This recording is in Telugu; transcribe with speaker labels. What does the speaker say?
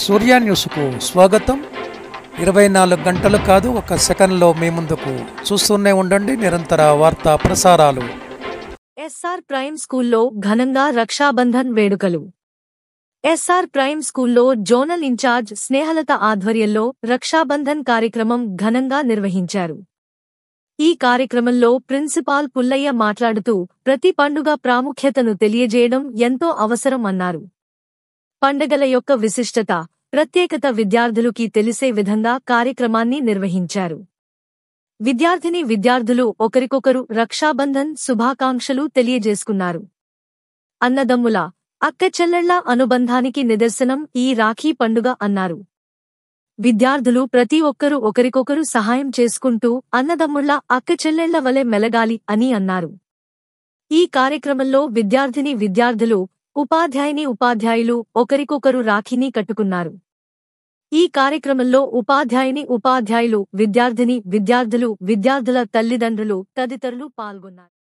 Speaker 1: సూర్య న్యూస్కు స్వాగతం. 24 గంటలు కాదు, ఒక సెకండ్లో మీ ముందుకు. చూస్తూనే ఉండండి నిరంతర వార్తా ప్రసారాలు.
Speaker 2: ఎస్ఆర్ ప్రైమ్ స్కూల్లో ఘనంగా రక్షాబంధన్ వేడుకలు. ఎస్ఆర్ ప్రైమ్ స్కూల్లో జోనల్ ఇన్ఛార్జ్ స్నేహలత ఆధ్వర్యంలో రక్షాబంధన్ కార్యక్రమం ఘనంగా నిర్వహించారు. ఈ కార్యక్రమంలో ప్రిన్సిపాల్ పుల్లయ్య మాట్లాడుతూ ప్రతి పండుగ ప్రాముఖ్యతను తెలియజేయడం ఎంతో అవసరం అన్నారు. పండగల యొక్క విశిష్టత, ప్రత్యేకత విద్యార్థులకి తెలిసే విధంగా కార్యక్రమాన్ని నిర్వహించారు. విద్యార్థులు ఒకరికొకరు రక్షాబంధన్ శుభాకాంక్షలు తెలియజేసుకున్నారు. అన్నదమ్ముల, అక్కచెల్లెళ్ల అనుబంధానికి నిదర్శనం ఈ రాఖీ పండుగ అన్నారు. విద్యార్థులు ప్రతి ఒక్కరూ ఒకరికొకరు సహాయం చేసుకుంటూ అన్నదమ్ముళ్ల, అక్కచెల్లెళ్ల వలె మెలగాలి అని అన్నారు. ఈ కార్యక్రమంలో విద్యార్థులు, ఉపాధ్యాయులు ఒకరికొకరు రాఖీని కట్టుకున్నారు. ఈ కార్యక్రమంలో ఉపాధ్యాయులు, విద్యార్థుల తల్లిదండ్రులు తదితరులు పాల్గొన్నారు.